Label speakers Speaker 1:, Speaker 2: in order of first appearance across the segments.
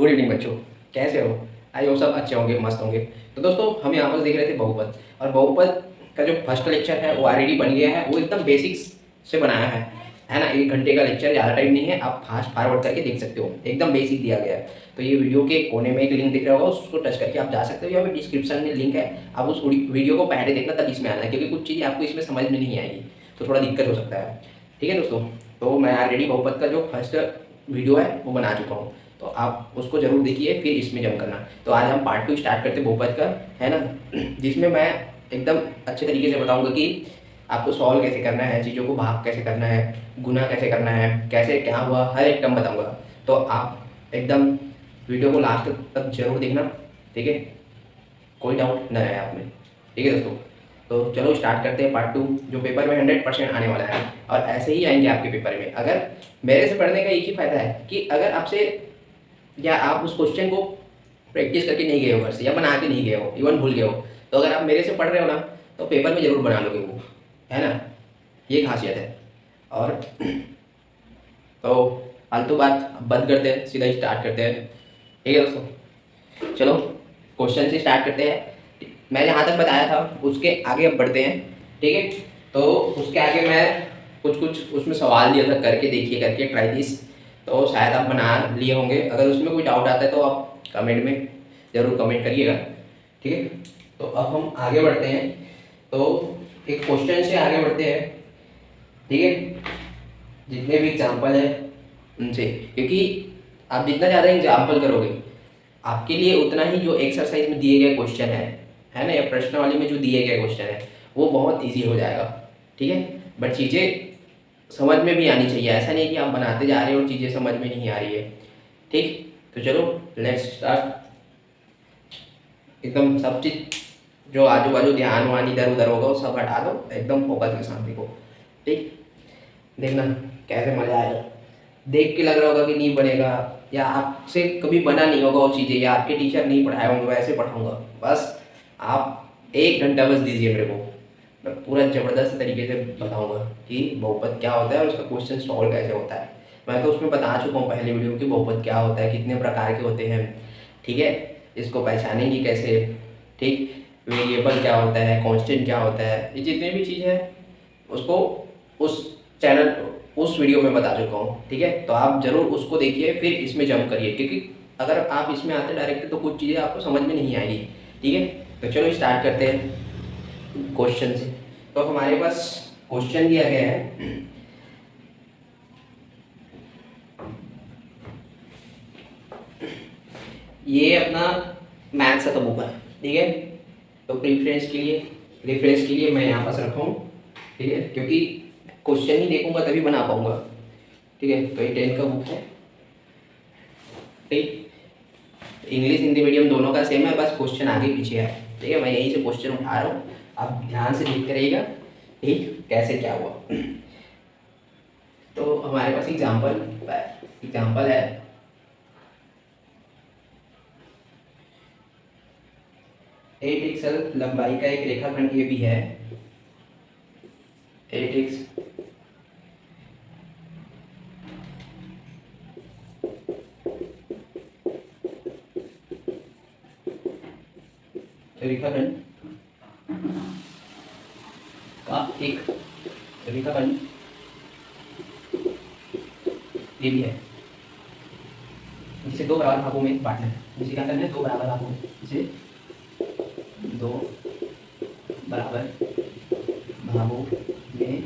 Speaker 1: Good evening बच्चों, कैसे हो? आई होप सब अच्छे होंगे, मस्त होंगे। तो दोस्तों हम यहाँ पर देख रहे थे बहुपद, और बहुपद का जो फर्स्ट लेक्चर है वो ऑलरेडी बन गया है। वो एकदम बेसिक्स से बनाया है ना। 1 घंटे का लेक्चर, ज़्यादा टाइम नहीं है, आप फास्ट फॉरवर्ड करके देख सकते हो, एकदम बेसिक दिया गया है। तो ये वीडियो के कोने में एक लिंक दिख रहा होगा, उसको टच करके आप जा सकते हो, या फिर डिस्क्रिप्शन में लिंक है, आप उस वीडियो को पहले देखना तब इसमें आना है, क्योंकि कुछ चीज़ें आपको इसमें समझ में नहीं आएगी, तो थोड़ा दिक्कत हो सकता है। ठीक है दोस्तों, तो मैं ऑलरेडी बहुपद का जो फर्स्ट वीडियो है वो बना चुका हूँ, तो आप उसको जरूर देखिए, फिर इसमें जम करना। तो आज हम पार्ट 2 स्टार्ट करते हैं बहुपद का, है ना, जिसमें मैं एकदम अच्छे तरीके से बताऊंगा कि आपको सॉल्व कैसे करना है, चीज़ों को भाग कैसे करना है, गुना कैसे करना है, कैसे क्या हुआ, हर एक टर्म बताऊंगा। तो आप एकदम वीडियो को लास्ट तक जरूर देखना, ठीक है, कोई डाउट न रहे आप में। ठीक है दोस्तों, तो चलो स्टार्ट करते हैं पार्ट 2, जो पेपर में 100% आने वाला है, और ऐसे ही आएंगे आपके पेपर में। अगर मेरे से पढ़ने का एक ही फ़ायदा है कि अगर आपसे, या आप उस क्वेश्चन को प्रैक्टिस करके नहीं गए हो घर से, या बना के नहीं गए हो, इवन भूल गए हो, तो अगर आप मेरे से पढ़ रहे हो ना, तो पेपर में ज़रूर बना लोगे वो, है ना, ये खासियत है। और तो फालतू बात बंद करते हैं, सीधा स्टार्ट करते हैं। ठीक है दोस्तों, चलो क्वेश्चन से स्टार्ट करते हैं। मैं जहाँ तक बताया था उसके आगे अब बढ़ते हैं, ठीक है। तो उसके आगे मैं कुछ कुछ उसमें सवाल दिया था, करके देखिए, करके ट्राई दिस, तो शायद आप बना लिए होंगे। अगर उसमें कोई डाउट आता है तो आप कमेंट में ज़रूर कमेंट करिएगा, ठीक है। तो अब हम आगे बढ़ते हैं, तो एक क्वेश्चन से आगे बढ़ते हैं, ठीक है। जितने भी एग्जाम्पल है उनसे, क्योंकि आप जितना ज़्यादा एग्जाम्पल करोगे आपके लिए उतना ही जो एक्सरसाइज में दिए गए क्वेश्चन है ना, या प्रश्नावली में जो दिए गए क्वेश्चन है वो बहुत इजी हो जाएगा, ठीक है। बट चीज़ें समझ में भी आनी चाहिए, ऐसा नहीं कि आप बनाते जा रहे हो और चीज़ें समझ में नहीं आ रही है, ठीक। तो चलो लेट्स स्टार्ट। एकदम सब चीज़ जो आजू बाजू ध्यान वान इधर उधर होगा वो सब हटा दो, एकदम फोकस के साथ देखो, ठीक। देखना कैसे मजा आएगा। देख के लग रहा होगा कि नहीं बनेगा, या आपसे कभी बना नहीं होगा वो चीज़ें, या आपके टीचर नहीं पढ़ाए होंगे, वैसे पढ़ाऊंगा। बस आप 1 घंटा बस दीजिए मेरे को, मैं पूरा ज़बरदस्त तरीके से बताऊंगा कि बहुपद क्या होता है और उसका क्वेश्चन सॉल्व कैसे होता है। मैं तो उसमें बता चुका हूँ पहले वीडियो में कि बहुपद क्या होता है, कितने प्रकार के होते हैं, ठीक है, इसको पहचानेंगे कैसे, ठीक, वेरिएबल क्या होता है, कांस्टेंट क्या होता है, ये जितने भी चीज़ है उसको उस चैनल, उस वीडियो में बता चुका हूँ, ठीक है। तो आप जरूर उसको देखिए, फिर इसमें जंप करिए, क्योंकि अगर आप इसमें आते डायरेक्ट तो कुछ चीज़ें आपको समझ में नहीं आएगी, ठीक है। तो चलो स्टार्ट करते हैं क्वेश्चन से। तो हमारे पास क्वेश्चन दिया गया है, ये अपना मैथ्स का बुक है, ठीक है। तो रेफरेंस के लिए मैं यहाँ पास रखा हूँ, ठीक है, क्योंकि क्वेश्चन ही देखूंगा तभी बना पाऊंगा, ठीक है। तो ये 10th का बुक है, ठीक। इंग्लिश हिंदी मीडियम दोनों का सेम है, बस क्वेश्चन आगे पीछे है, ठीक है। मैं यहीं से क्वेश्चन उठा रहा हूँ, आप ध्यान से देखते रहिएगा, ठीक, कैसे क्या हुआ। तो हमारे पास एग्जाम्पल है, एट एक्सल लंबाई का एक रेखाखंड ये भी है, 8x रेखाखंड का एक रेखाखंड ये भी है, जिसे 2 बराबर भागों में बांटना है। जिसे क्या करना है, 2 बराबर भागों में, इसे 2 बराबर भागों में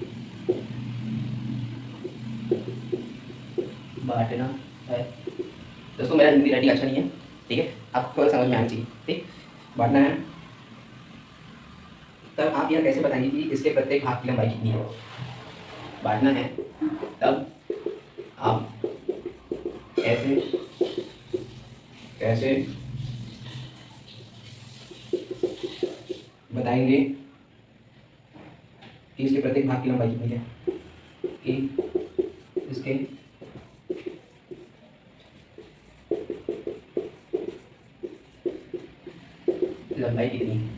Speaker 1: बांटना है। दोस्तों मेरा हिंदी राइटिंग अच्छा नहीं है, ठीक है, आपको समझ में आनी चाहिए, ठीक। बांटना है, तब आप यह कैसे बताएंगे कि इसके प्रत्येक भाग की लंबाई कितनी है। बांटना है तब आप कैसे कैसे बताएंगे कि इसके प्रत्येक भाग की लंबाई कितनी है, कि इसके लंबाई कितनी है।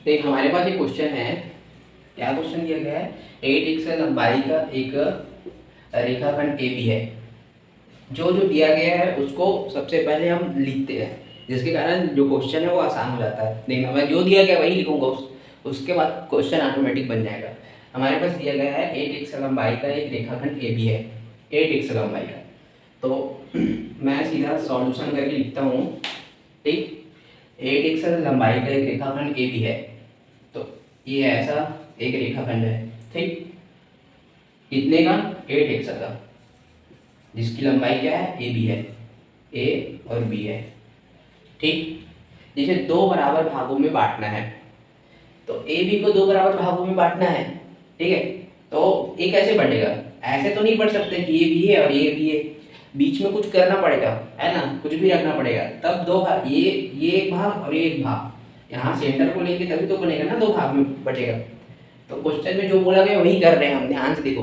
Speaker 1: तो एक हमारे पास एक क्वेश्चन है, क्या क्वेश्चन दिया गया है, 8 एक्स लंबाई का एक रेखाखंड ए बी है। जो जो दिया गया है उसको सबसे पहले हम लिखते हैं, जिसके कारण जो क्वेश्चन है वो आसान हो जाता है। देखना, मैं जो दिया गया वही लिखूंगा, उसके बाद क्वेश्चन ऑटोमेटिक बन जाएगा। हमारे पास दिया गया है 8 एक्स लंबाई का एक रेखाखंड ए बी है, 8 एक्स लंबाई का। तो मैं सीधा सॉल्यूशन करके लिखता हूँ, ठीक। 8 एक्स लंबाई का एक रेखाखंड ए बी है, तो ये ऐसा एक रेखाखंड है, ठीक। कितने का? 8 एक्स का, जिसकी लंबाई क्या है? ए बी है, ए और बी है, ठीक। जिसे दो बराबर भागों में बांटना है, तो ए बी को दो बराबर भागों में बांटना है, ठीक है। तो ये कैसे बढ़ेगा? ऐसे तो नहीं बढ़ सकते कि ये भी है और ये भी है, बीच में कुछ करना पड़ेगा, है ना, कुछ भी रखना पड़ेगा, तब दो भाग, ये एक भाग और ये एक भाग, यहाँ सेंटर को लेके तभी तो बनेगा ना, दो भाग में बटेगा। तो क्वेश्चन में जो बोला गया वही कर रहे हैं हम, ध्यान से देखो,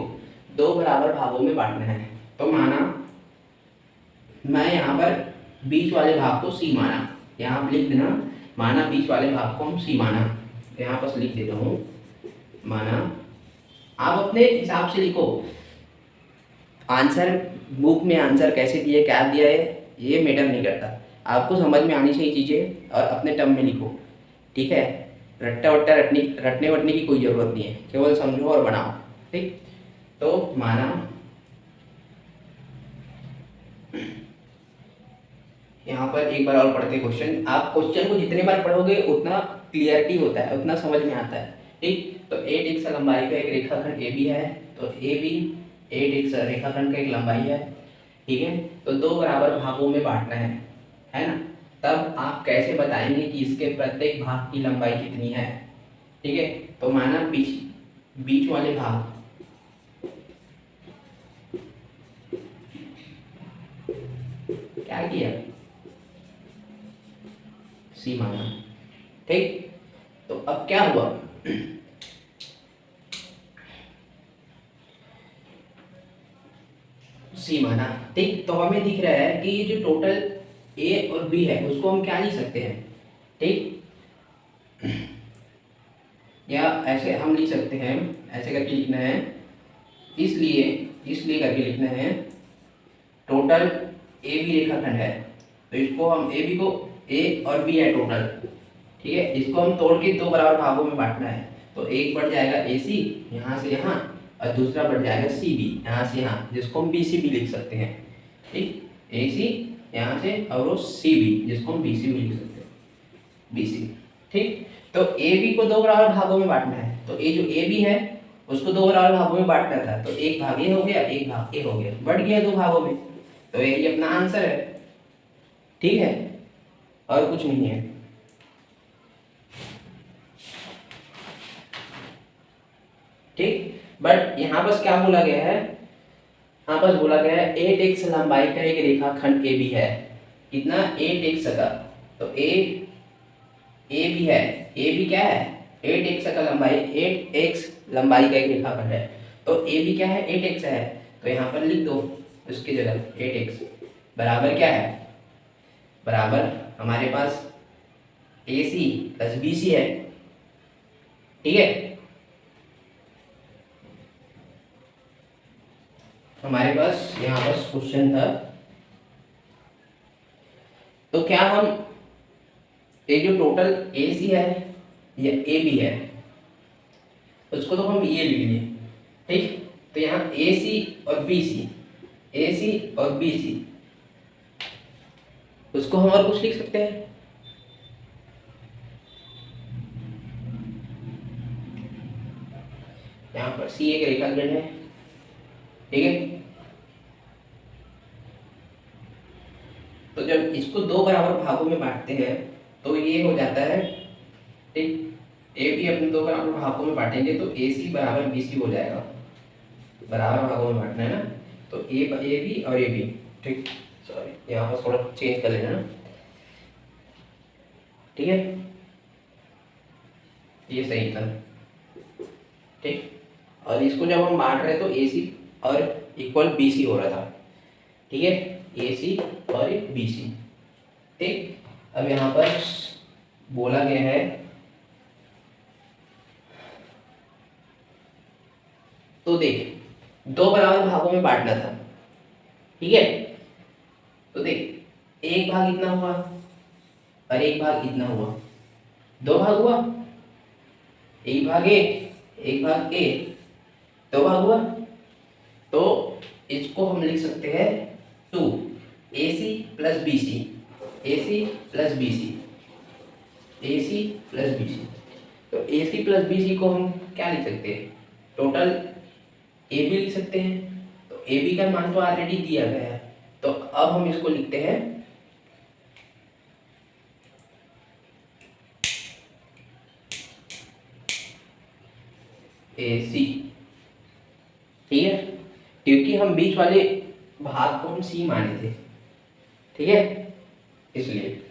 Speaker 1: दो बराबर भागों में बांटना है। तो माना मैं यहाँ पर बीच वाले भाग को सी माना, यहाँ पर लिख देना, माना बीच वाले भाग को हम सी माना, यहाँ पर लिख देता हूँ माना। आप अपने हिसाब से लिखो, आंसर बुक में आंसर कैसे दिए, क्या दिया है, ये मैटर नहीं करता, आपको समझ में आनी चाहिए चीज़ें, और अपने टर्म में लिखो, ठीक है। रट्टा वट्टा रटने वटने की कोई ज़रूरत नहीं है, केवल समझो और बनाओ, ठीक। तो माना यहाँ पर एक बार और पढ़ते क्वेश्चन, आप क्वेश्चन को जितने बार पढ़ोगे उतना क्लियरिटी होता है, उतना समझ में आता है, ठीक। तो 8 एक्स लंबाई का एक रेखाखंड ए बी है, तो ए बी 8 एक्स रेखाखंड का एक लंबाई है, ठीक है। तो दो बराबर भागों में बांटना है ना। तब आप कैसे बताएंगे कि इसके प्रत्येक भाग की लंबाई कितनी है, ठीक है। तो माना बीच वाले भाग, क्या किया, सी माना, ठीक। तो अब क्या हुआ, सी माना, ठीक। तो हमें दिख रहा है कि ये जो टोटल ए और बी है उसको हम क्या लिख सकते हैं, ठीक। या ऐसे हम लिख सकते हैं, ऐसे करके लिखना है, इसलिए करके लिखना है, टोटल ए बी रेखाखंड है, तो इसको हम ए बी को, ए और बी है टोटल, ठीक है। इसको हम तोड़ के दो बराबर भागों में बांटना है, तो एक बढ़ जाएगा ए सी यहाँ से यहाँ, और दूसरा बढ़ जाएगा सी बी यहाँ से यहाँ, जिसको हम बी सी भी लिख सकते हैं, ठीक। ए सी यहाँ से और वो सी बी, जिसको हम बी सी भी लिख सकते हैं, बी सी, ठीक। तो ए बी को दो बराबर भागों में बांटना है, तो ये जो ए बी है उसको दो बराबर भागों में बांटना था, तो एक भाग ये हो गया, एक भाग ए हो गया, बढ़ गया दो भागों में, तो यही अपना आंसर है, ठीक है, और कुछ नहीं है, ठीक। बट यहाँ बस क्या बोला गया है, यहाँ बस बोला गया है 8 एक्स लंबाई का एक रेखाखंड ए बी है, कितना, 8 एक्स का, तो ए बी है, ए बी क्या है, 8 एक्स का लंबाई, 8 एक्स लंबाई का एक रेखाखंड है, तो ए बी क्या है, 8 एक्स है, तो यहाँ पर लिख दो उसकी जगह 8 एक्स बराबर क्या है, बराबर हमारे पास ए सी प्लस बी सी है, ठीक है। हमारे पास यहाँ बस क्वेश्चन था, तो क्या हम ये जो टोटल ए सी है या ए बी है उसको तो हम ये लिख लिए, ठीक। तो यहाँ ए सी और बी सी, ए सी और बी सी, उसको हम और कुछ लिख सकते हैं, यहाँ पर सी एक रेखाखंड है, ठीक है। तो जब इसको दो बराबर भागों में बांटते हैं तो ये हो जाता है, ठीक। ए बी अपने दो बराबर भागों में बांटेंगे तो ए सी बराबर बी सी हो जाएगा, बराबर भागों में बांटना है ना, तो ए बी और ए बी, ठीक। सॉरी यहाँ पर थोड़ा चेंज कर लेना ना, ठीक है, ये सही था, ठीक। और इसको जब हम बांट रहे तो ए सी और इक्वल बी सी हो रहा था, ठीक है, ए सी और बी सी, ठीक। अब यहाँ पर बोला गया है देख, दो बराबर भागों में बांटना था, ठीक है। तो देख, एक भाग इतना हुआ और एक भाग इतना हुआ, दो भाग हुआ, एक भाग ए, एक भाग ए, दो भाग हुआ। तो इसको हम लिख सकते हैं 2 AC plus BC, AC plus BC, AC plus BC। तो AC प्लस BC को हम क्या लिख सकते हैं, टोटल AB लिख सकते हैं। तो AB का मान तो ऑलरेडी दिया गया है, तो अब हम इसको लिखते हैं AC, ठीक है, क्योंकि हम बीच वाले भाग को हम C माने थे, ठीक है, इसलिए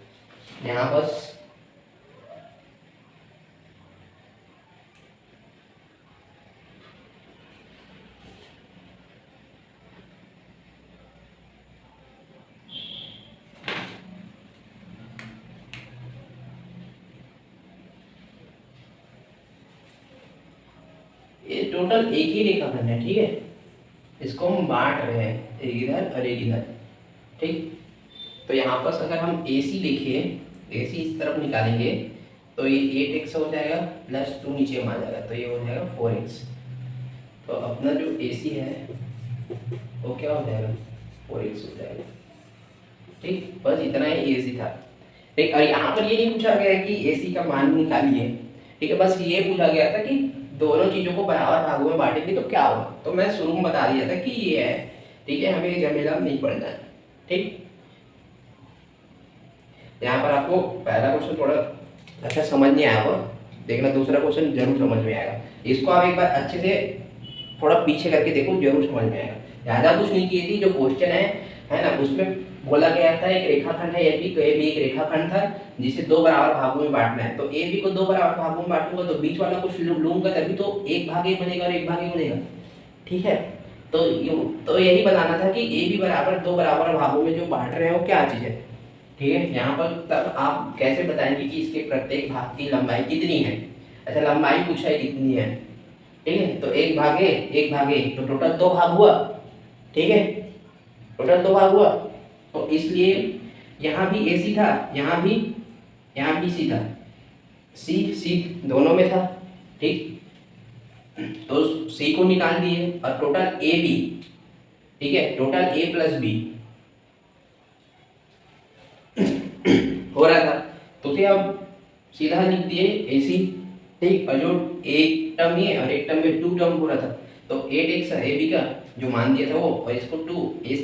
Speaker 1: यहाँ बस ये टोटल एक ही रेखाखंड है, ठीक है, इसको हम बांट रहे हैं एक इधर और एक इधर, ठीक। तो यहाँ पर अगर हम AC लिखें, AC इस तरफ निकालेंगे तो ये 8x हो जाएगा प्लस 2 नीचे में आ जाएगा, तो ये हो जाएगा 4x। तो अपना जो AC है वो क्या हो जाएगा, 4x हो जाएगा, ठीक। बस इतना ही AC था, ठीक। और यहाँ पर ये नहीं पूछा गया है कि AC का मान निकालिए, ठीक है, बस ये पूछा गया था कि दोनों चीज़ों को बराबर भागों में बांटेंगे तो क्या होगा। तो मैं शुरू में बता दिया था कि ये है, ठीक है, हमें झमेला नहीं पड़ना है, ठीक। यहाँ पर आपको पहला क्वेश्चन थोड़ा अच्छा समझ नहीं आया होगा, देखना दूसरा क्वेश्चन जरूर समझ में आएगा। इसको आप एक बार अच्छे से थोड़ा पीछे करके देखो, जरूर समझ में आएगा। ज़्यादा कुछ नहीं किए थी, जो क्वेश्चन है ना, उसमें बोला गया था एक रेखाखंड है AB, तो AB एक रेखाखंड था जिसे दो बराबर भागों में बांटना है। तो AB को दो बराबर भागों में बांटूंगा तो बीच वाला कुछ लूंगा तभी तो एक भाग एक बनेगा और एक भाग एक बनेगा, ठीक है। तो यही बताना था कि AB बराबर दो बराबर भागों में जो बांट रहे हैं वो क्या चीज़ है, ठीक है। यहाँ पर तब आप कैसे बताएंगे कि इसके प्रत्येक भाग की लंबाई कितनी है। अच्छा, लंबाई पूछा है कितनी है, ठीक है। तो एक भागे तो टोटल दो भाग हुआ, ठीक है, टोटल दो भाग हुआ। तो इसलिए यहाँ भी AC था, यहाँ भी C था, C दोनों में था, ठीक। तो C को निकाल दिए और टोटल AB, ठीक है, टोटल A प्लस B हो रहा था, तो फिर अब सीधा लिख दिए AC, ठीक। और जो एक टर्म ये और एक टर्म में 2 टर्म हो रहा था, तो 8x है AB का जो मान दिया था वो, और इसको 2 AC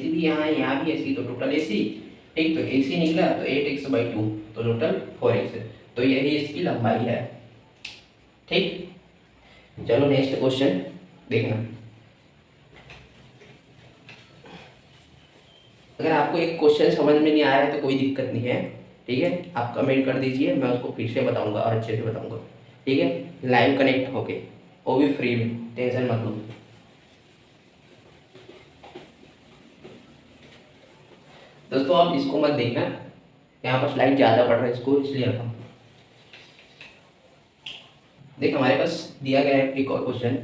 Speaker 1: भी यहाँ है, यहाँ भी AC, तो टोटल AC, ठीक। तो AC निकला तो 8x/2, तो टोटल 4x है। तो यही इसकी लंबाई है, ठीक। चलो नेक्स्ट क्वेश्चन देखना। अगर आपको एक क्वेश्चन समझ में नहीं आ रहा है तो कोई दिक्कत नहीं है, ठीक है, आप कमेंट कर दीजिए, मैं उसको फिर से बताऊंगा और अच्छे से बताऊंगा, ठीक है, लाइव कनेक्ट होके, वो भी फ्री में, टेंशन मत लो। दोस्तों आप इसको मत देखना, यहाँ पर स्लाइड ज़्यादा पड़ रहा है, इसको इसलिए रखा। देख, हमारे पास दिया गया है एक और क्वेश्चन,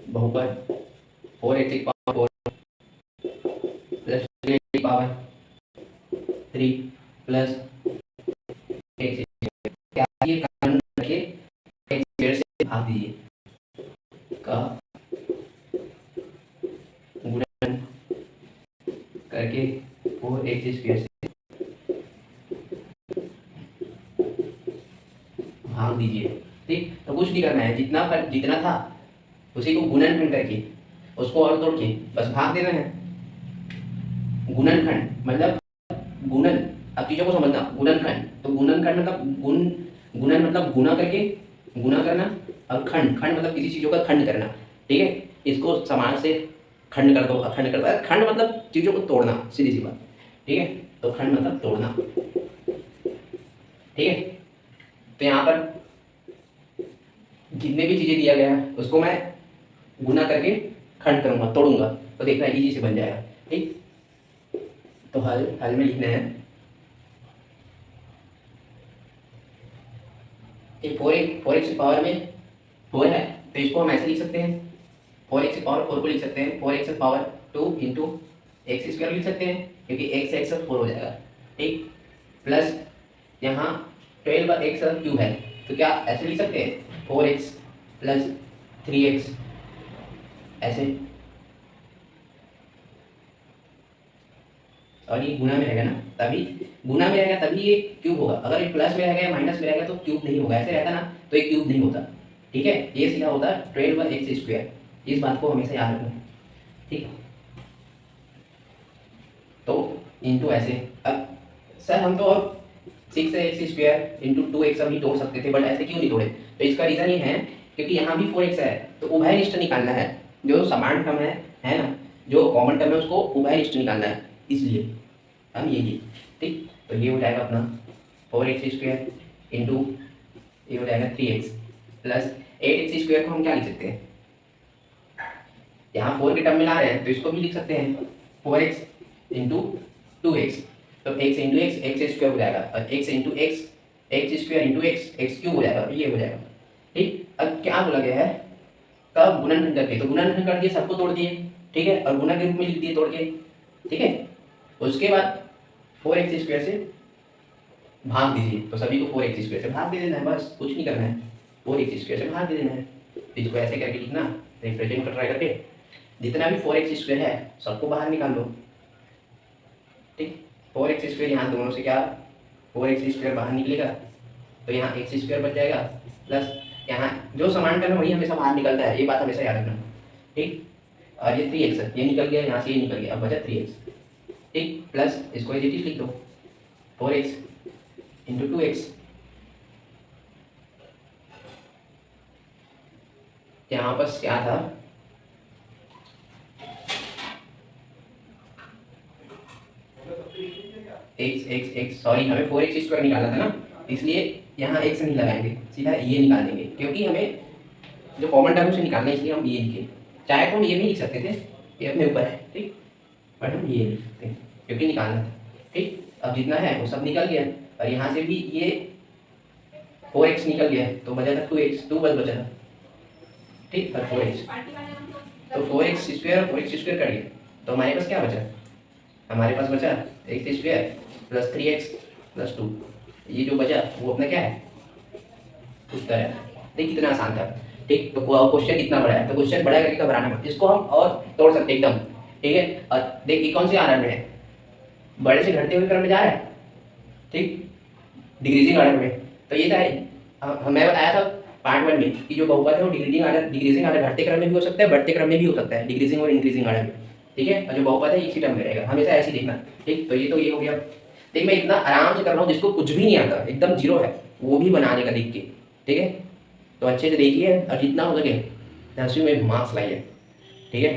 Speaker 1: बहुपद 4x power 4 plus power 3 plus x, क्या ये कारण करके x स्क्वायर से भाग दीजिए का गुणन करके 4x स्क्वायर से भाग दीजिए, ठीक। तो कुछ नहीं करना है, जितना था उसी को गुणनखंड करके उसको और तोड़ के बस भाग देना है। गुणनखंड मतलब गुणन, अब चीजों को समझना, गुणनखंड, तो गुणनखंड मतलब गुणन मतलब गुणा करके गुणा करना, और खंड मतलब किसी चीजों का खंड करना, ठीक है। इसको समान से खंड कर दो, अखंड कर दो, खंड मतलब चीजों को तोड़ना, सीधी सी बात, ठीक है। तो खंड मतलब तोड़ना, ठीक है। तो यहाँ पर जितने भी चीजें दिया गया है उसको मैं गुना करके खंड करूंगा, तोड़ूंगा, तो देखना इजी से बन जाएगा, ठीक। तो हल में लिखना है ये 4x पावर में 4 है, तो इसको हम ऐसे लिख सकते हैं, 4x की पावर 4 को लिख सकते हैं 4x की पावर 2 इंटू एक्स स्क्वायर लिख सकते हैं, क्योंकि एक्स एक्स 4 हो जाएगा, ठीक। प्लस यहाँ 12x क्यूब है, तो क्या ऐसे लिख सकते हैं 4x प्लस 3x ऐसे, और ये गुना में रहेगा ना, तभी गुना में रहेगा तभी ये क्यूब होगा। अगर ये प्लस में रहेगा या माइनस में रहेगा तो क्यूब नहीं होगा, ऐसे रहता ना तो ये क्यूब नहीं होता, ठीक है। ये सीधा होता है 12x स्क्वायर, इस बात को हमेशा याद रखना, ठीक। तो इंटू ऐसे, अब सर हम तो और 6x स्क्वायर इंटू 2x अभी तोड़ सकते थे, बट ऐसे क्यों नहीं तोड़े? तो इसका रीज़न ये है क्योंकि यहाँ भी 4x है, तो उभयनिष्ठ निकालना है, जो समान टर्म है ना, जो कॉमन टर्म है उसको उभयनिष्ठ निकालना है, इसलिए हम ये ठीक। तो ये हो जाएगा अपना 4x स्क्वायर इंटू ये हो जाएगा 3x प्लस 8x स्क्वायर को हम क्या लिख सकते हैं, यहाँ 4 के टर्म में ला रहे हैं तो इसको भी लिख सकते हैं 4x इंटू 2x, तो x इंटू एक्स स्क्वायर हो जाएगा, और x into x square into x cube हो जाएगा, ये हो जाएगा, ठीक। अब क्या बोला गया है, कब गुणनखंड करके, तो गुणनखंड कर दिए, सबको तोड़ दिए, ठीक है, और गुणा के रूप में लिख दिए तोड़ के, ठीक है। उसके बाद 4x स्क्वायर से भाग दीजिए, तो सभी को 4x स्क्वायर से भाग दे देना है, बस कुछ नहीं करना है, 4x स्क्वायर से भाग दे देना है। तो इसको ऐसे करके लिखना, रिप्रेजेंट कर ट्राई करके, जितना भी 4x स्क्वायर है सबको बाहर निकाल लो, ठीक। 4x स्क्वायर यहाँ दोनों से क्या 4x स्क्वायर बाहर निकलेगा, तो यहाँ x स्क्वायर बच जाएगा, प्लस यहाँ जो समान टर्म है वही हमेशा बाहर निकलता है, ये बात हमेशा याद रखना, ठीक। और ये 3x है, ये निकल गया, यहाँ से ये निकल गया, अब बचा 3x, ठीक। प्लस इसको एज इट इज लिख दो 4x इंटू 2x, यहाँ पर क्या था, x सॉरी हमें 4x स्क्वायर निकालना था ना, इसलिए यहाँ x नहीं लगाएंगे, सीधा ये निकाल देंगे, क्योंकि हमें जो कॉमन टर्म से निकालना है, इसलिए हम ये लिखे। चाहे तो हम ये भी लिख सकते थे, ये अपने ऊपर है, ठीक, बट हम ये लिख सकते हैं क्योंकि निकालना था, ठीक। अब जितना है वो सब निकल गया, और यहाँ से भी ये 4x निकल गया, तो बचा था 2x, 2 बस बचा था, ठीक, और 4x, तो 4x स्क्वायर और 4x स्क्वायर कट गया, तो हमारे पास क्या बचा, हमारे पास बचा x square plus 3x plus 2, ये जो बचा वो अपना क्या है, उत्तर है। देख कितना आसान था, ठीक। तो क्वेश्चन कितना बड़ा है, तो क्वेश्चन बड़ा करके घबराना मत, इसको हम और तोड़ सकते एकदम, ठीक है। और देखिए कौन से आर्डर में है, बड़े से घटते हुए क्रम में जा रहा है, ठीक, डिक्रीजिंग आर्डर में। तो ये था मैं बताया था पार्ट 1 में कि जो बहुपद है वो डिक्रीजिंग आर्डर घटते क्रम में भी हो सकता है, बढ़ते क्रम में भी हो सकता है, डिक्रीजिंग और इंक्रीजिंग आर्डर में, ठीक है। और जो बहुपद है इसी टर्म में रहेगा, हमेशा ऐसे ही देखना, ठीक। तो ये हो गया, देख मैं इतना आराम से कर रहा हूँ, जिसको कुछ भी नहीं आता एकदम जीरो है वो भी बना देगा देख के, ठीक है। तो अच्छे से देखिए और जितना हो सके 10वीं में मार्क्स लाइए, ठीक है।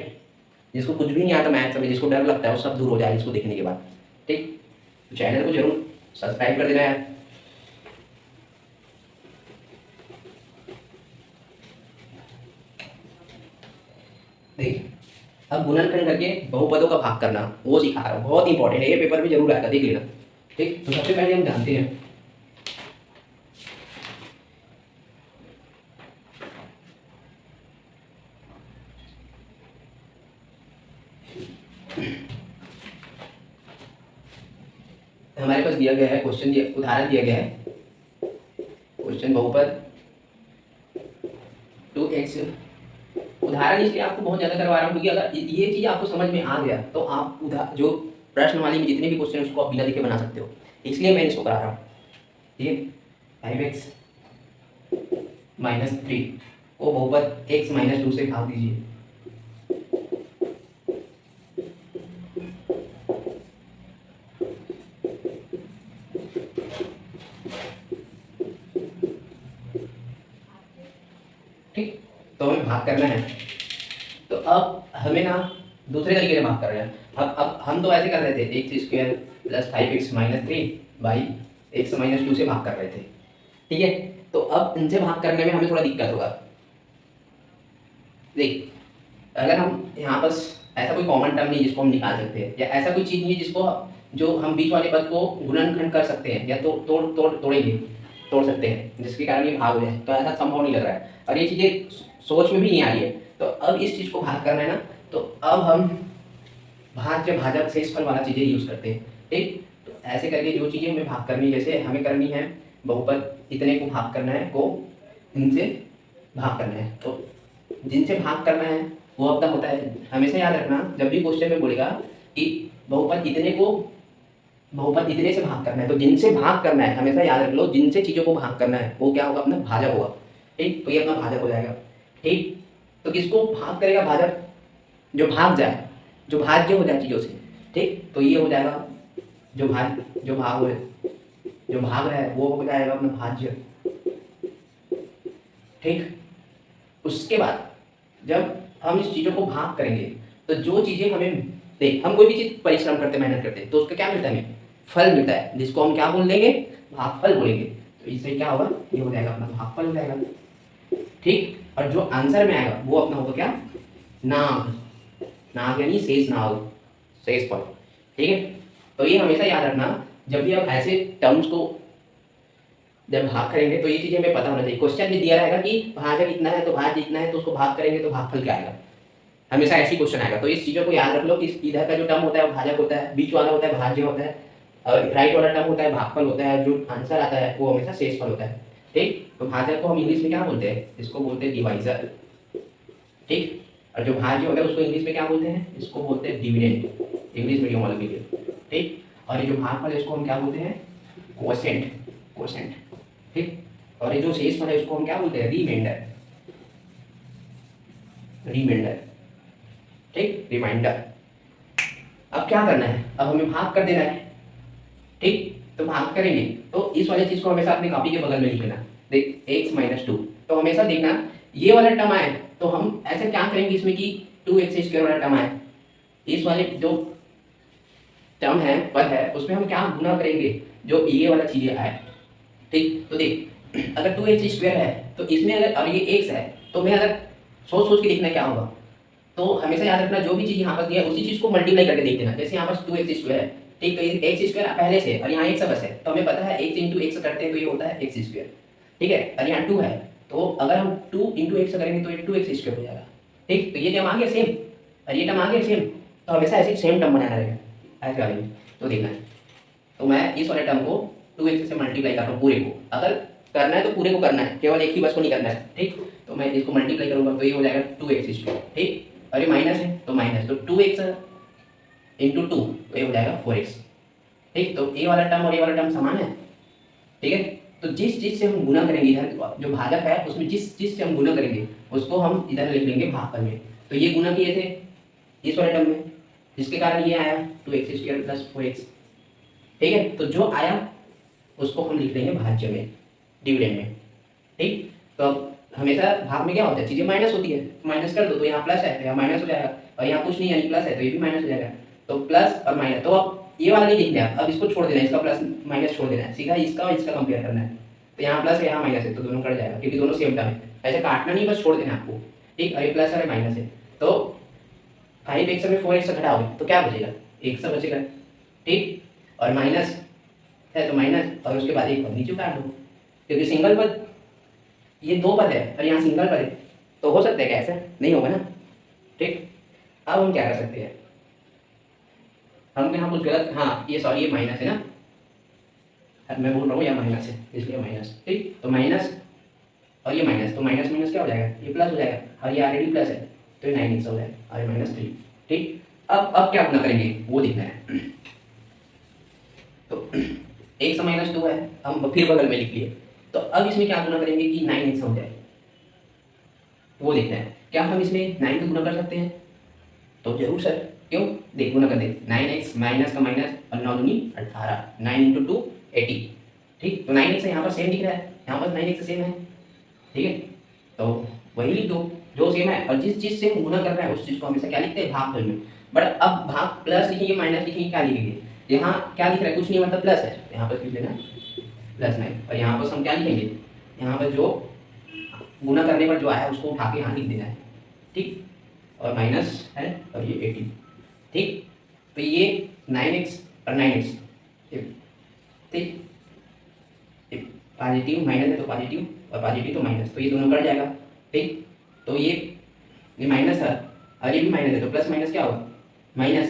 Speaker 1: जिसको कुछ भी नहीं आता मैथ्स में, जिसको डर लगता है वो सब दूर हो जाएगा इसको देखने के बाद, ठीक। तो चैनल को जरूर सब्सक्राइब कर देना है। देखिए अब गुणनखंड करके बहुपदों का भाग करना वो सिखा रहा हूँ, बहुत इंपॉर्टेंट है, ये पेपर में जरूर आएगा, देख लेना, ठीक। तो सबसे पहले हम जानते हैं हमारे पास दिया गया है क्वेश्चन, उदाहरण दिया गया है, क्वेश्चन बहुपद 2x, उदाहरण इसलिए आपको बहुत ज़्यादा करवा रहा हूँ क्योंकि अगर ये चीज़ आपको समझ में आ गया तो आप जो प्रश्न वाली में जितने भी क्वेश्चन उसको आप बिना लिखे बना सकते हो, इसलिए मैं इसको करा रहा हूँ, ठीक है। 5x - 3 को बहुपद x - 2 से भाग दीजिए, ठीक। तो हमें भाग करना है, तो अब हमें ना दूसरे तरीके से भाग कर रहे हैं। अब हम तो ऐसे कर रहे थे x square plus 5x - 3 by x - 2 से भाग कर रहे थे, ठीक है। तो अब इनसे भाग करने में हमें थोड़ा दिक्कत होगा। देख अगर हम यहाँ बस ऐसा कोई कॉमन टर्म नहीं जिसको हम निकाल सकते हैं, या ऐसा कोई चीज़ नहीं है जिसको जो हम बीच वाले पद को गुणनखंड कर सकते हैं या तोड़ेंगे, तोड़ सकते हैं जिसके कारण ये भाग हो जाए, तो ऐसा संभव नहीं लग रहा है और ये चीज़ें सोच में भी नहीं आ रही है। तो अब इस चीज़ को भाग करना है ना, तो अब हम भाज्य भाजक शेषफल वाला चीज़ें यूज़ करते हैं। ठीक, तो ऐसे करके जो चीज़ें हमें भाग करनी है, जैसे हमें करनी है बहुपद इतने को भाग करना है, को इनसे भाग करना है, तो जिनसे भाग करना है वो अपना होता है। हमेशा याद रखना जब भी क्वेश्चन में बोलेगा कि बहुपद इतने को बहुपद इतने से भाग करना है, तो जिनसे भाग करना है हमेशा याद रख लो, जिनसे चीज़ों को भाग करना है वो क्या होगा, अपना भाजक होगा। ठीक, तो ये अपना भाजक हो जाएगा। ठीक, तो किसको भाग करेगा, भाजक जो भाग जाए, जो भाज्य हो जाए चीज़ों से। ठीक, तो ये हो जाएगा जो भाग हो जो भाग रहा है वो हो जाएगा अपना भाज्य। ठीक, उसके बाद जब हम इस चीज़ों को भाग करेंगे तो जो चीज़ें हमें देख, हम कोई भी चीज़ परिश्रम करते मेहनत करते हैं तो उसका क्या मिलता है, हमें फल मिलता है, जिसको हम क्या बोल देंगे, भागफल बोलेंगे। तो इससे क्या होगा, ये हो जाएगा अपना भागफल हो जाएगा। ठीक, और जो आंसर में आएगा वो अपना होगा क्या, नाग। नाग यानी शेष नाग, शेष फल। ठीक है, तो ये हमेशा याद रखना जब भी आप ऐसे टर्म्स को जब भाग करेंगे तो ये चीज़ें हमें पता होना चाहिए। क्वेश्चन भी दिया रहेगा कि भाजक इतना है तो भाज्य इतना है, तो उसको भाग करेंगे तो भागफल क्या आएगा, हमेशा ऐसी क्वेश्चन आएगा। तो इस चीज़ों को याद रख लो कि इधर का जो टर्म होता है वो भाजक होता है, बीच वाला होता है भाज्य होता है, और राइट वाला टर्म होता है भागफल होता है, जो आंसर आता है वो हमेशा शेषफल होता है। ठीक, तो भाजक को हम इंग्लिश में क्या बोलते हैं, इसको बोलते हैं डिवाइजर। ठीक, और जो भाज्य होता है उसको इंग्लिश में क्या बोलते हैं, इसको बोलते हैं डिविडेंड, इंग्लिश मीडियम वालों के लिए। ठीक, और ये जो भागफल है इसको हम क्या बोलते हैं, क्वोशेंट, क्वोशेंट। ठीक, और ये जो शेषफल है इसको हम क्या बोलते हैं, रिमाइंडर, रिमाइंडर। ठीक, रिमाइंडर। अब क्या करना है, अब हमें भाग कर देना है। ठीक, तो भाग करेंगे तो इस वाले चीज को हमेशा अपनी कॉपी के बगल में लिख लेना। देख x-2, तो हमेशा देखना ये वाला टर्म आए तो हम ऐसे क्या करेंगे इसमें कि 2x² वाला टर्म आए, इस वाले जो टर्म है पद है उसमें हम क्या गुना करेंगे, जो ये वाला चीजें आए। ठीक, तो देख अगर 2x² है तो इसमें अगर, और ये x है तो मैं अगर सोच सोच के देखना क्या होगा, तो हमेशा याद रखना जो भी चीज़ यहाँ पर दिया है उसी चीज़ को मल्टीप्लाई करके देख देना। जैसे यहाँ पर 2x² है, ठीक, तो ये x² पहले से और यहाँ x बस है, तो हमें पता है x इंटू x करते हैं तो ये होता है x²। ठीक है, और यहाँ 2 है तो अगर हम 2 इंटू x करेंगे तो ये 2x² हो जाएगा। ठीक, तो ये टर्म आ गया सेम और ये टर्म आ गया सेम, तो हमेशा ऐसे सेम टर्म बनाना रहेगा ऐसे वाले में। तो देखना है, तो मैं इस वाले टर्म को 2x से मल्टीप्लाई कर रहा हूँ पूरे को, अगर करना है तो पूरे को करना है, केवल एक ही बस को नहीं करना है। ठीक, तो मैं इसको मल्टीप्लाई करूँगा तो ये हो जाएगा 2x²। ठीक, और ये माइनस है तो माइनस, तो 2x इंटू 2 तो ये हो जाएगा 4x। ठीक, तो ये वाला टर्म और ये वाला टर्म समान है। ठीक है, तो जिस चीज़ से हम गुना करेंगे इधर जो भाजक है उसमें जिस चीज़ से हम गुना करेंगे उसको हम इधर लिख लेंगे भागफल में। तो ये गुना किए थे इस वाले टर्म में जिसके कारण ये आया 2x² प्लस 4x। ठीक है, तो जो आया उसको हम लिख देंगे भाज्य में, डिविडेंड में। ठीक, तो हमेशा भाग में क्या होता है, चीज़ें माइनस होती है, माइनस कर दो तो यहाँ प्लस है तो यहाँ माइनस हो जाएगा, और यहाँ कुछ नहीं यानी प्लस है तो ये भी माइनस हो जाएगा। तो प्लस और माइनस, तो अब ये वाला नहीं देखना है, अब इसको छोड़ देना है, इसका प्लस माइनस छोड़ देना है, सीधा इसका और इसका कंपेयर करना है। तो यहाँ प्लस है यहाँ माइनस है तो दोनों कट जाएगा क्योंकि दोनों सेम टर्म है, ऐसे काटना नहीं बस छोड़ देना है आपको। ठीक, और ये प्लस और माइनस है तो 5x में 4x घटाओगे तो क्या बचेगा, 1 बचेगा। ठीक, और माइनस है तो माइनस और उसके बाद एक पद नीचे काट दो, क्योंकि सिंगल पद ये 2 पद है और यहाँ सिंगल पद है तो हो सकता है क्या, ऐसा नहीं होगा ना। ठीक, अब हम क्या कर सकते हैं, हम यहाँ कुछ गलत, हाँ ये सॉरी ये माइनस है ना, मैं बोल रहा हूँ यहाँ माइनस है इसलिए माइनस। ठीक, तो माइनस और ये माइनस, तो माइनस माइनस क्या हो जाएगा, ये प्लस हो जाएगा, और ये ऑलरेडी प्लस है तो ये 9x हो जाएगा और ये -3। ठीक, अब क्या गुना करेंगे वो देखना है। तो 1 से -2 है, हम फिर बगल में लिख लिए, तो अब इसमें क्या गुना करेंगे कि 9x हो जाए वो देखना है। क्या हम इसमें 9 का गुना कर सकते हैं, तो जरूर सर, क्यों, देख गुना कर दे, 9x माइनस का माइनस और 9 दूनी 18, 9 इंटू 2 80। ठीक, तो 9x यहाँ पर सेम दिख रहा है, यहाँ पर 9x सेम है। ठीक है, तो वही लिख दो जो सेम है, और जिस चीज़ से हम गुना कर रहे हैं उस चीज़ को हमेशा क्या लिखते हैं, भागफल में। बट अब भाग प्लस लिखेंगे माइनस लिखेंगे क्या लिखेंगे, यहाँ क्या लिख रहा है, कुछ नहीं मतलब प्लस है, यहाँ पर लिख देना +9, और यहाँ पर हम क्या लिखेंगे, यहाँ पर जो गुना करने पर जो आया उसको उठा के यहाँ लिख देना है। ठीक, और माइनस है और ये 80। ठीक, तो ये 9x और 9x, ठीक, पॉजिटिव माइनस है तो पॉजिटिव और पॉजिटिव तो माइनस, तो ये दोनों कट जाएगा। ठीक, तो ये माइनस है और ये भी माइनस है, तो प्लस माइनस क्या होगा माइनस,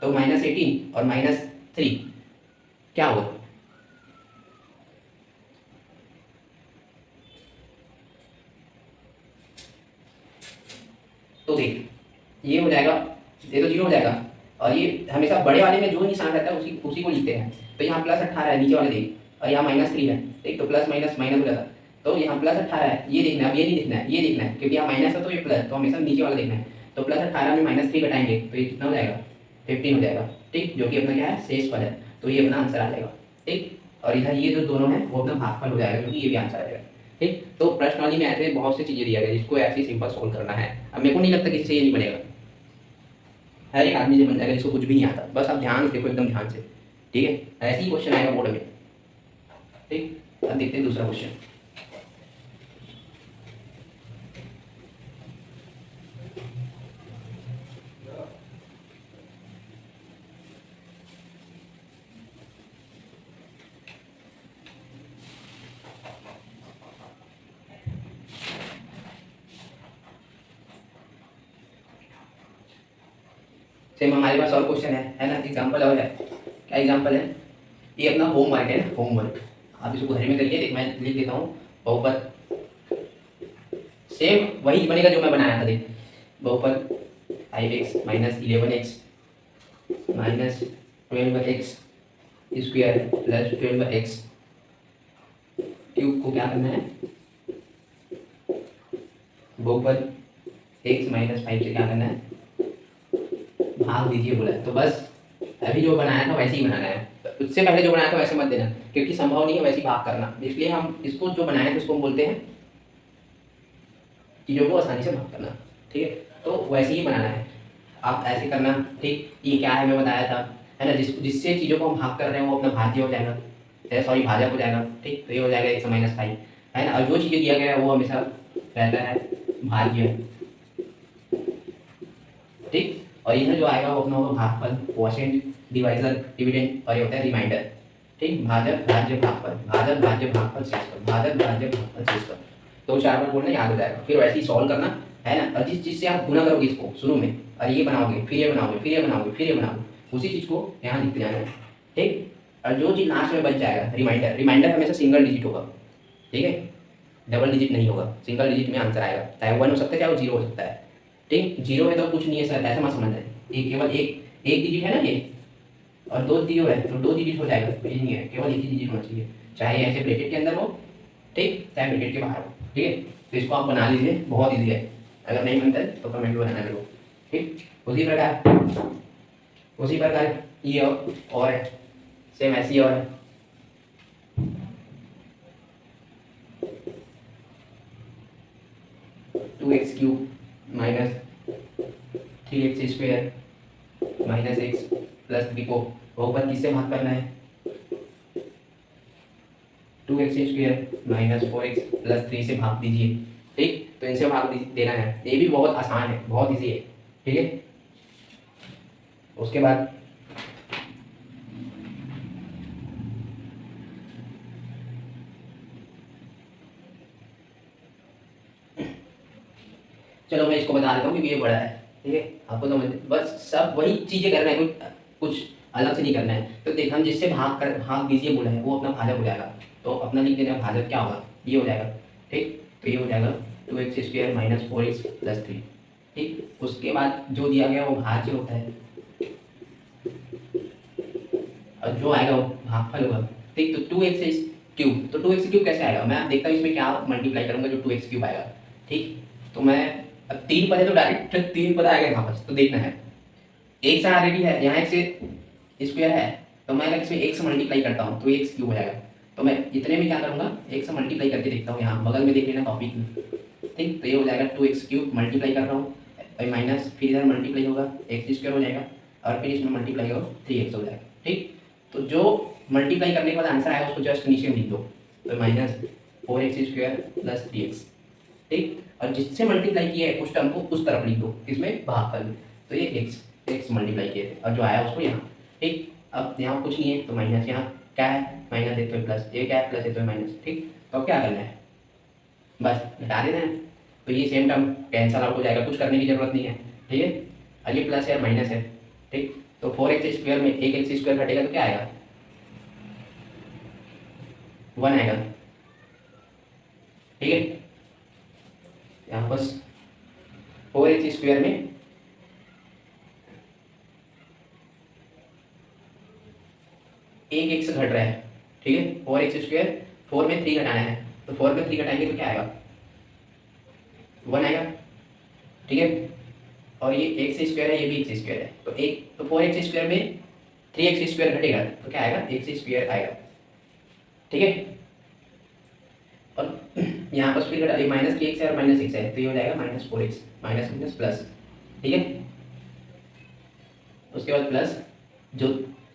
Speaker 1: तो -18 और -3 क्या होगा, तो देख ये हो जाएगा, ये तो 0 हो जाएगा। और ये हमेशा बड़े वाले में जो निशान रहता है उसी को लिखते हैं। तो यहाँ +18 है नीचे वाले देख, और यहाँ -3 है, ठीक, तो प्लस माइनस माइनस हो जाता है। तो यहाँ +18 है, ये देखना है, अब ये नहीं देखना है, ये देखना है, क्योंकि यहाँ माइनस है तो ये प्लस, तो हमेशा नीचे वाला देखना है। तो +18 में -3 घटाएंगे तो ये कितना हो जाएगा 15 हो जाएगा। ठीक, जो कि अपना क्या है शेष फल है, तो ये अपना आंसर आ जाएगा। ठीक, और इधर ये जो दोनों है वो अपना भागफल हो जाएगा, क्योंकि ये भी आंसर आ जाएगा। ठीक, तो प्रश्नावली में ऐसे बहुत सी चीज़ें दिया गया जिसको ऐसे ही सिंपल सोल्व करना है। अब मेरे को नहीं लगता किसी से ये नहीं बनेगा, हर एक आदमी से बन जाएगा जिसको कुछ भी नहीं आता, बस आप ध्यान से देखो एकदम ध्यान से। ठीक है, ऐसे ही क्वेश्चन आएगा बोर्ड में। ठीक, अब देखते हैं दूसरा क्वेश्चन। सेम हमारे पास और क्वेश्चन है ना, एग्जाम्पल और है। क्या एग्जाम्पल है, ये अपना होमवर्क है ना, होमवर्क आप इसको घर में करिए। देख मैं लिख देता हूँ, बहुपद सेम वही बनेगा जो मैं बनाया था। देख बहुपद 5x - 11x - 12x square plus 12x cube को क्या करना है, बहुपद x - 5 से क्या करना है, भाग दीजिए बोला है। तो बस अभी जो बनाया था वैसे ही बनाना है, उससे पहले जो बनाया था वैसे मत देना, क्योंकि संभव नहीं है वैसे ही भाग करना। इसलिए हम इसको जो बनाए थे उसको हम बोलते हैं चीज़ों को आसानी से भाग करना। ठीक है, तो वैसे ही बनाना है, आप ऐसे करना। ठीक, ये क्या है मैं बताया था, है ना, जिससे चीज़ों को हम भाग कर रहे हैं वो अपना भाज्य हो जाएगा, सॉरी भाजक हो जाएगा। ठीक, तो ये हो जाएगा x - 5, है ना, और जो चीज़ें दिया गया है वो हमेशा रहता है भाज्य। ठीक, और इधर जो आएगा वो अपना होगा भागफल, क्वोशिएंट, डिवाइजर, डिविडेंड, और ये होता है रिमाइंडर। ठीक, भाजक भाज्य भागफल, भाजक भाज्य भागफल शेषफल, भाजक भाज्य भागफल शेषफल, तो 4 बार बोलना याद हो जाएगा। फिर वैसे ही सॉल्व करना है ना, और जिस चीज़ से आप गुना करोगे इसको शुरू में, और ये बनाओगे फिर ये बनाओगे फिर ये बनाओगे फिर ये बनाओगे, उसी चीज़ को यहाँ लिखते जाना है। ठीक, और जो चीज़ लास्ट में बच जाएगा रिमाइंडर, रिमाइंडर हमेशा सिंगल डिजिट होगा। ठीक है, डबल डिजिट नहीं होगा, सिंगल डिजिट में आंसर आएगा, चाहे 1 हो सकता है चाहे वो 0 हो सकता है। ठीक, 0 है तो कुछ नहीं है सर, ऐसा मत समझना है, ये केवल एक डिजिट है ना ये, और 2 0 है तो 2 डिजिट हो जाएगा, ये नहीं है, केवल एक ही डिजिट होना चाहिए, चाहे ऐसे ब्रैकेट के अंदर हो, ठीक, चाहे ब्रैकेट के बाहर हो। ठीक है, तो इसको आप बना लीजिए, बहुत ईजी है। अगर नहीं बनता है तो कमेंट में बनाना मेरे को। ठीक, उसी प्रकार ये और है, सेम ऐसी और है। (2x³ - 3x² - x + 3 को बहुपद किससे भाग करना है, 2x² - 4x + 3 से भाग दीजिए। ठीक, तो इनसे भाग देना है, ये भी बहुत आसान है, बहुत इजी है। ठीक है, उसके बाद चलो मैं इसको बता देता हूँ क्योंकि ये बड़ा है। ठीक है, आपको तो बस सब वही चीज़ें करना है, कुछ अलग से नहीं करना है। तो देख हम जिससे भाग दीजिए बोला है वो अपना भाजक हो जाएगा, तो अपना लिख देना भाजक क्या होगा, ये हो जाएगा। ठीक, तो ये हो जाएगा 2x² - 4x + 3। ठीक, उसके बाद जो दिया गया वो भाज्य होता है, और जो आएगा वो भागफल होगा। ठीक, तो 2x³ तो 2x³ कैसे आएगा, मैं देखता हूँ इसमें क्या मल्टीप्लाई करूँगा जो 2x³ आएगा। ठीक, तो मैं अब 3 पद है तो डायरेक्ट 3 पद आएगा यहाँ पर, तो देखना है एक से ऑलरेडी है, यहाँ एक से स्क्वायर है, तो मैं अगर इसमें 1 से मल्टीप्लाई करता हूँ तो x³ हो जाएगा। तो मैं इतने में क्या करूँगा, 1 से मल्टीप्लाई करके देखता हूँ, यहाँ बगल में देख लेना टॉपिक में। ठीक, तो ये हो जाएगा 2x³ मल्टीप्लाई कर रहा हूँ, माइनस फिर इधर मल्टीप्लाई होगा x² हो जाएगा, और फिर इसमें मल्टीप्लाई होगा 3x हो जाएगा। ठीक, तो जो मल्टीप्लाई करने के बाद आंसर आएगा उसको जस्ट नीचे में लिख दो, तो -4x² + 3x। ठीक, और जिससे मल्टीप्लाई किया है उस टर्म को उस तरफ लिख दो, इसमें भागफल में, तो ये x मल्टीप्लाई किए थे और जो आया उसको यहाँ। ठीक, अब यहाँ कुछ नहीं है तो माइनस यहाँ क्या है माइनस है तो प्लस, ये क्या है प्लस है तो माइनस। ठीक, तो अब क्या करना है, बस घटा देना है। तो ये सेम टर्म कैंसल आउट हो जाएगा, कुछ करने की जरूरत नहीं है। ठीक है, और ये प्लस है माइनस है। ठीक, तो 4x² में एक x² घटेगा तो क्या आएगा, 1 आएगा। ठीक है, यहाँ बस 4x² में एक एक्स घट रहा है। ठीक है, 4x², 4 में 3 घटाना है, तो 4 में 3 घटाएंगे तो क्या आएगा, 1 आएगा। ठीक है, और ये x² है, ये भी x² है, तो 4x² में 3x² घटेगा तो क्या आएगा, x² आएगा। ठीक है, और यहाँ पर फिर घटा दिया, माइनस की एक्स है और माइनस एक्स है, तो ये हो जाएगा -4x, माइनस माइनस प्लस। ठीक है, उसके बाद प्लस जो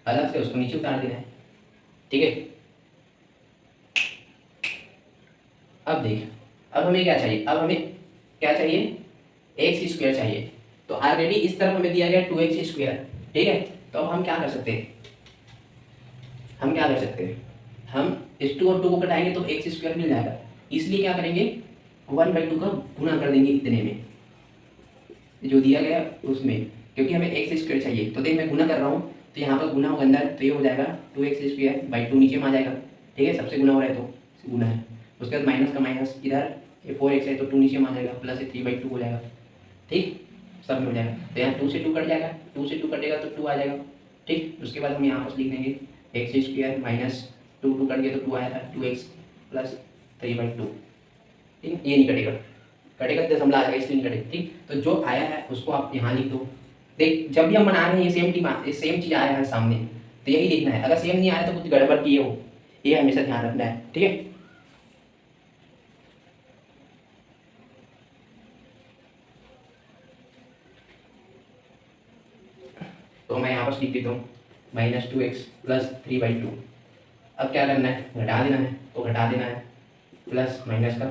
Speaker 1: अलग से उसको नीचे उतार देना है। ठीक है, अब देख, अब हमें क्या चाहिए, अब हमें क्या चाहिए, x² चाहिए। तो ऑलरेडी इस तरफ हमें दिया गया 2x²। ठीक है, तो अब हम क्या कर सकते हैं, हम क्या कर सकते हैं, हम इस 2 और 2 को घटाएंगे तो x² मिल जाएगा। इसलिए क्या करेंगे, 1/2 का गुना कर देंगे इतने में जो दिया गया उसमें, क्योंकि हमें x² चाहिए। तो देख मैं गुना कर रहा हूँ, तो यहाँ पर गुना होगा अंदर, तो ये हो जाएगा 2x²/2 नीचे में आ जाएगा। ठीक है, सबसे गुना हो रहा है तो गुना है। उसके बाद माइनस का माइनस, इधर ये 4x है तो 2 नीचे में आ जाएगा, प्लस 3/2 हो जाएगा। ठीक, सब में हो जाएगा। तो यहाँ 2 से 2 कट जाएगा, 2 से 2 कटेगा तो 2 आ जाएगा। ठीक, उसके बाद हम यहाँ पर लिख देंगे x² माइनस 2 कट गया तो 2 आया था, 2x प्लस 3/2। ठीक, ये नहीं कटेगा, कटेगा तो दशमलव आ जाएगा, इसलिए नहीं कटेगा। ठीक, तो जो आया है उसको आप यहाँ लिख दो। देख, जब भी हम बना रहे हैं ये सेम चीज़ आया है सामने, तो यही लिखना है। अगर सेम नहीं आया तो कुछ गड़बड़ किए हो, ये हमेशा ध्यान रखना है। ठीक है, तो मैं यहाँ पर लिख देता हूँ -2x प्लस 3/2। अब क्या करना है, घटा देना है, तो घटा देना है, प्लस माइनस का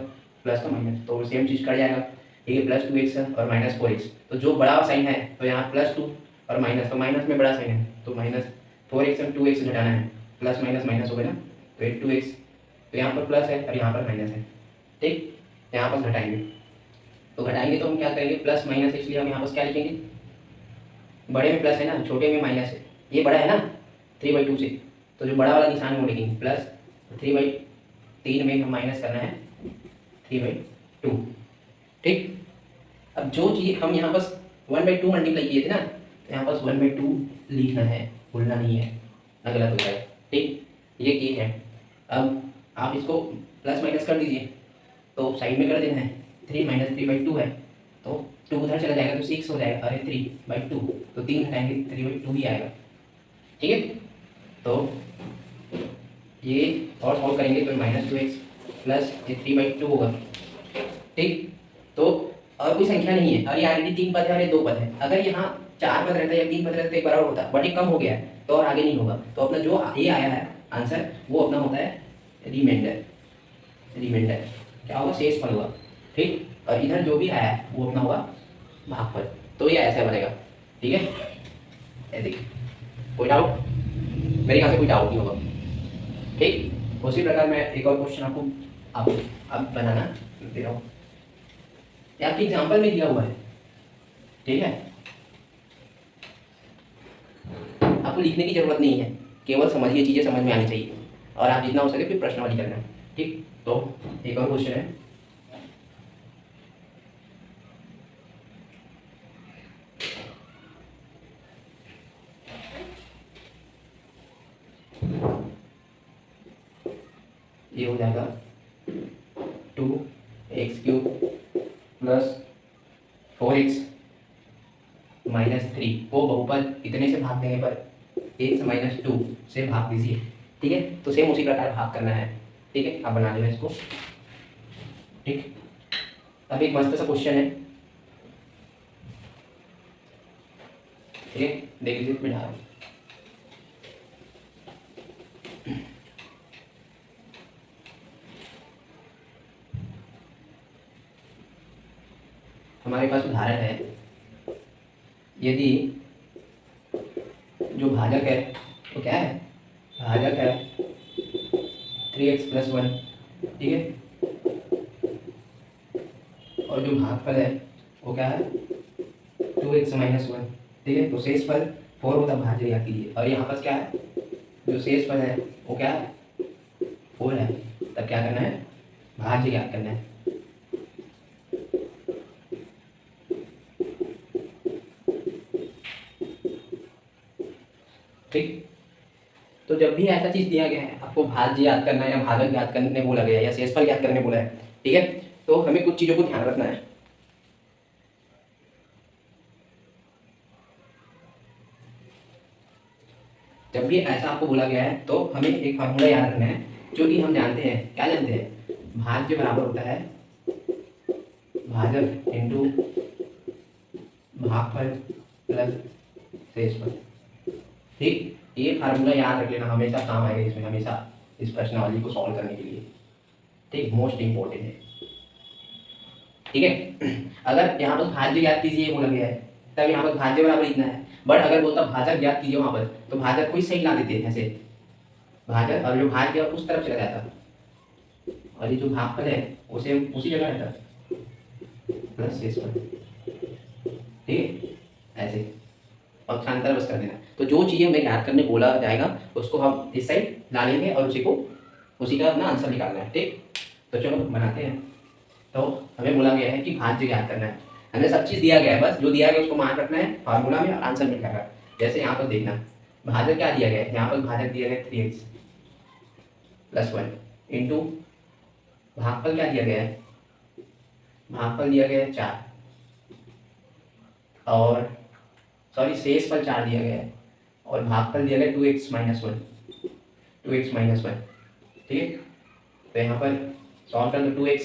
Speaker 1: प्लस का माइनस, तो सेम चीज़ कर जाएगा। ठीक है, +2x और -4x, तो जो बड़ा साइन है तो यहाँ +2 और माइनस, तो माइनस में बड़ा साइन है तो -4x और 2x घटाना है, प्लस माइनस माइनस हो गया ना, तो ये 2x, तो यहाँ पर प्लस है और यहाँ पर माइनस है। ठीक, यहाँ पर घटाएंगे, तो घटाएंगे तो हम क्या करेंगे, प्लस माइनस, इसलिए हम यहाँ पर क्या लिखेंगे, बड़े में प्लस है ना, छोटे में माइनस है। ये बड़ा है ना 3/2 से, तो जो बड़ा वाला निशान है वो लिखेंगे प्लस, 3/3 में हम माइनस करना है 3/2। ठीक, अब जो चीज़ हम यहाँ बस 1/2 मल्टीप्लाई किए थे ना, तो यहाँ बस 1/2 लिखना है, भूलना नहीं है, ना गलत हो जाए। ठीक, ये की है। अब आप इसको प्लस माइनस कर दीजिए, तो साइड में कर देना है, 3 - 3/2 है, तो 2 उधर चला जाएगा तो 6 हो जाएगा, अरे 3/2, तो 3 हटाएंगे 3/2 ही आएगा। ठीक है, तो ये और सॉल्व करेंगे तो -2x प्लस ये 3/2 होगा। ठीक, तो और कोई संख्या नहीं है, और ये ऑलरेडी 3 पद है और ये 2 पद है। अगर यहाँ 4 पद रहता है या 3 पद रहता तो एक बार और होता, बट ये कम हो गया है तो और आगे नहीं होगा। तो अपना जो ये आया है आंसर, वो अपना होता है रिमाइंडर। रिमाइंडर क्या होगा, शेष फल होगा। ठीक, और इधर जो भी आया है वो अपना होगा भागफल। तो ये ऐसा बनेगा। ठीक है, ये देखिए, कोई डाउट, मेरे ख्याल से कोई डाउट नहीं होगा। ठीक, उसी प्रकार मैं एक और क्वेश्चन आपको अब बनाना दे रहा हूँ, ये आपकी एग्जाम्पल में दिया हुआ है। ठीक है, आपको लिखने की जरूरत नहीं है, केवल समझिए, चीज़ें समझ में आनी चाहिए, और आप जितना हो सके फिर प्रश्नावली करना। ठीक, तो एक और क्वेश्चन है, ये हो जाएगा 2x³ प्लस 4x - 3 को बहुपद इतने से भाग देने पर 1 - 2 से भाग दीजिए। ठीक है, तो सेम उसी प्रकार भाग करना है। ठीक है, आप बना लेना इसको। ठीक, अब एक मस्त सा क्वेश्चन है। ठीक है, देख लीजिए, बिठा रहा हूँ। हमारे पास उदाहरण है, यदि जो भाजक है वो क्या है, भाजक है 3x+1, ठीक है। और जो भागफल है वो क्या है 2x-1, ठीक है। तो शेषफल 4 होता है, भाज्य याद कीजिए। और यहाँ पर क्या है जो शेषफल है वो क्या है 4 है, तब क्या करना है भाज्य याद करना है। ठीक, तो जब भी ऐसा चीज दिया गया है आपको भाज्य याद करना है या भाजक याद करने बोला गया है या शेषफल याद करने बोला है, ठीक है, तो हमें कुछ चीजों को ध्यान रखना है। जब भी ऐसा आपको बोला गया है तो हमें एक फार्मूला याद रखना है, जो कि हम जानते हैं, क्या जानते हैं, भाज्य बराबर होता है भाजक इंटू भागफल प्लस शेषफल। ठीक, ये फार्मूला याद रख लेना, हमेशा काम आएगा इसमें, हमेशा इस प्रश्नावली को सॉल्व करने के लिए। ठीक, मोस्ट इंपॉर्टेंट है। ठीक है, अगर यहाँ पर भाज्य याद कीजिए बोला गया है तब यहाँ पर भाज्य बराबर इतना है, बट अगर बोलता भाजक याद कीजिए वहाँ पर तो भाजक कोई सही ला देते ऐसे, भाजक और जो भाज्य उस तरफ चला जाता और ये जो भागफल है उसे उसी जगह रहता प्लस शेषफल। ठीक है, ऐसे पक्षांतर बस कर देना। तो जो चीज़ें हमें याद करने बोला जाएगा उसको हम इस साइड ला लेंगे और उसी का अपना आंसर निकालना है। ठीक, तो चलो बनाते हैं। तो हमें बोला गया है कि भाज्य याद करना है, हमें सब चीज़ दिया गया है, बस जो दिया गया है उसको मान रखना है, फार्मूला में आंसर मिल जाएगा। जैसे यहाँ पर देखना भाजक क्या दिया गया है, यहाँ पर भाजक दिया गया 3x+1 इंटू भागफल क्या दिया गया है, भागफल दिया गया है 4 और सॉरी शेषफल 4 दिया गया है और भागफल दिया गया 2x-1। ठीक है, तो यहाँ पर सॉल्व कर दो, 2x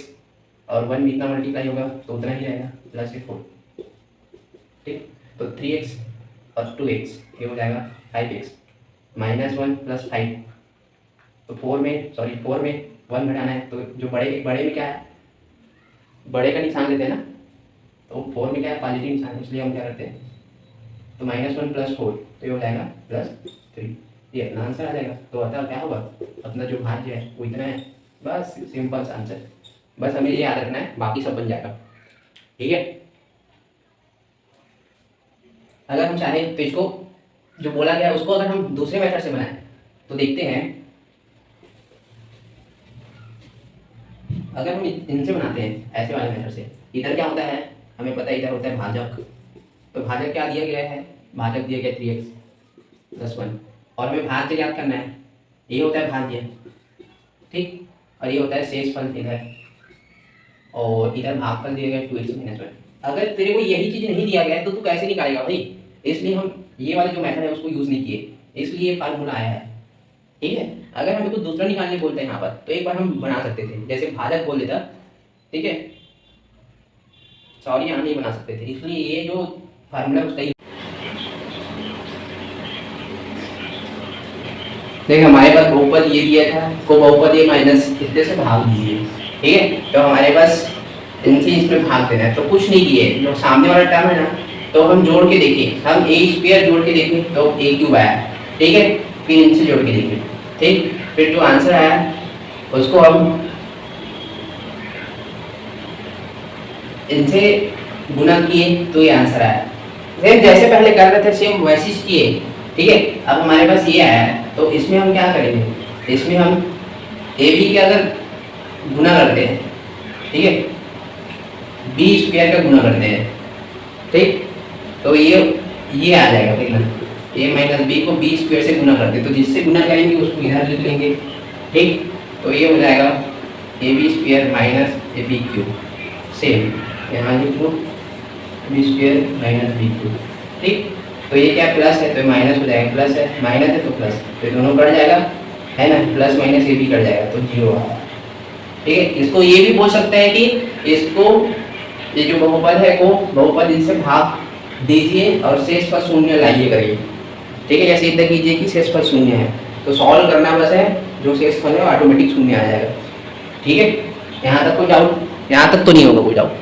Speaker 1: और 1 इतना मल्टीप्लाई होगा तो उतना ही रहेगा प्लस 4। ठीक, तो 3x और 2x ये हो जाएगा 5x -1 + 5। तो 4 में 1 घटाना है, तो जो बड़े में क्या है, बड़े का निशान लेते हैं ना, तो 4 में क्या है पॉजिटिव निशान, इसलिए हम क्या करते हैं तो -1 + 4 तो ये हो जाएगा +3, ये अपना आंसर आ जाएगा। तो अतः क्या होगा अपना जो भाज्य है वो इतना है, बस सिंपल सा आंसर, बस हमें ये याद रखना है, बाकी सब बन जाएगा। ठीक है, अगर हम चाहें तो इसको जो बोला गया है उसको अगर हम दूसरे मेथड से बनाएं तो देखते हैं, अगर हम इनसे बनाते हैं ऐसे वाले मेथड से, इधर क्या होता है हमें पता है, इधर होता है भाजक, तो भाजक क्या दिया गया है, भाजक दिया गया 3x+1 और हमें भाज्य याद करना है, ये होता है भाज्य। ठीक, और ये होता है शेषफल इधर, और इधर भागफल दिया गया 2x-1। अगर तेरे को यही चीज नहीं दिया गया है तो तू कैसे निकालेगा भाई, इसलिए हम ये वाले जो मेथड है उसको यूज नहीं किए, इसलिए ये फार्मूला आया है। ठीक है, अगर हमें कुछ दूसरा निकालने बोलते हैं यहाँ पर तो एक बार हम बना सकते थे, जैसे भाजक बोल देता, ठीक है, सॉरी यहाँ नहीं बना सकते थे, इसलिए ये जो फार्मूला उसका ही। देखिए हमारे पास बहुपद ये दिया था, को बहुपद ये माइनस इतने से भाग दीजिए। ठीक है, तो हमारे पास इनसे इसमें भाग देना है, तो कुछ नहीं दिए, जो सामने वाला टर्म है ना तो हम जोड़ के देखें, हम a² जोड़ के देखें तो a³ आया। ठीक है, फिर इनसे जोड़ के देखें, ठीक, फिर जो आंसर आया उसको हम इनसे गुना किए तो ये आंसर आया। सेम जैसे पहले कर रहे थे सेम वैसे ही किए। ठीक है, अब हमारे पास ये आया है तो इसमें हम क्या करेंगे, इसमें हम ab के अगर गुना करते हैं, ठीक है, b² का गुना करते हैं, ठीक, तो ये आ जाएगा, देखना a - b को b² से गुना करते हैं, तो जिससे गुना करेंगे उसको इधर लिख लेंगे। ठीक, तो ये हो जाएगा ab² - ab³, सेम यहाँ लिख लो b² - b³। ठीक, तो ये क्या प्लस है तो माइनस हो जाएगा, प्लस है माइनस है तो प्लस, तो दोनों कट जाएगा है ना, प्लस माइनस ये भी कट जाएगा तो 0 आया। ठीक है, इसको ये भी बोल सकते हैं कि इसको ये जो बहुपद है को बहुपद इनसे भाग दीजिए और शेषफल शून्य लाइए करिए। ठीक है, जैसे इधर कीजिए कि शेषफल शून्य है तो सॉल्व करना बस है, जो शेषफल है ऑटोमेटिक शून्य आ जाएगा। ठीक है, यहाँ तक कोई डाउट, यहाँ तक तो नहीं होगा कोई डाउट।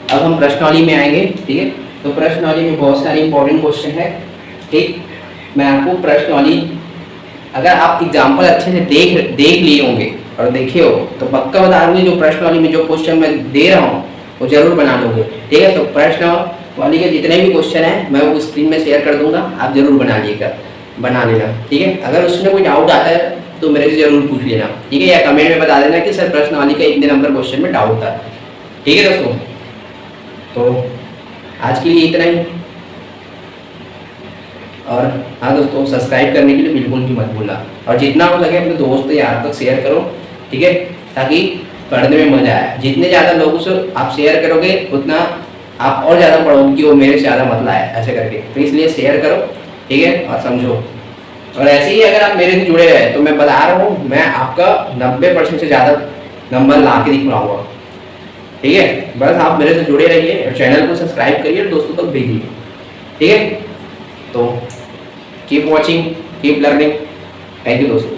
Speaker 1: अब हम प्रश्नावली में आएंगे, ठीक है। तो प्रश्नावली में बहुत सारे इंपॉर्टेंट क्वेश्चन है, ठीक। मैं आपको प्रश्नावली, अगर आप एग्जाम्पल अच्छे से देख लिए होंगे और देखे हो तो पक्का बता दूंगी जो प्रश्नावली में जो क्वेश्चन मैं दे रहा हूँ वो जरूर बना लोगे, ठीक है। तो प्रश्नावली के जितने भी क्वेश्चन हैं मैं वो स्क्रीन में शेयर कर दूंगा, आप जरूर बना लेना, ठीक है। अगर उसमें कोई डाउट आता है तो मेरे से जरूर पूछ लेना, ठीक है, या कमेंट में बता देना कि सर प्रश्नावली का इतने नंबर क्वेश्चन में डाउट था, ठीक है दोस्तों। तो आज के लिए इतना ही, और हाँ दोस्तों, सब्सक्राइब करने के लिए बिल्कुल भी मत भूलना, और जितना हो सके अपने दोस्त यार तक शेयर करो, ठीक है, ताकि पढ़ने में मजा आए। जितने ज़्यादा लोगों से आप शेयर करोगे उतना आप और ज़्यादा पढ़ोगे कि वो मेरे से ज़्यादा मतलब है, ऐसे करके। तो इसलिए शेयर करो, ठीक है, और समझो। और ऐसे ही अगर आप मेरे से जुड़े रहे तो मैं बता रहा हूँ, मैं आपका 90% से ज़्यादा नंबर ला के दिखलाऊंगा, ठीक है। बस आप मेरे से जुड़े रहिए और चैनल को सब्सक्राइब करिए और दोस्तों तक भेजिए, ठीक है। तो keep watching, keep learning. Thank you दोस्तों।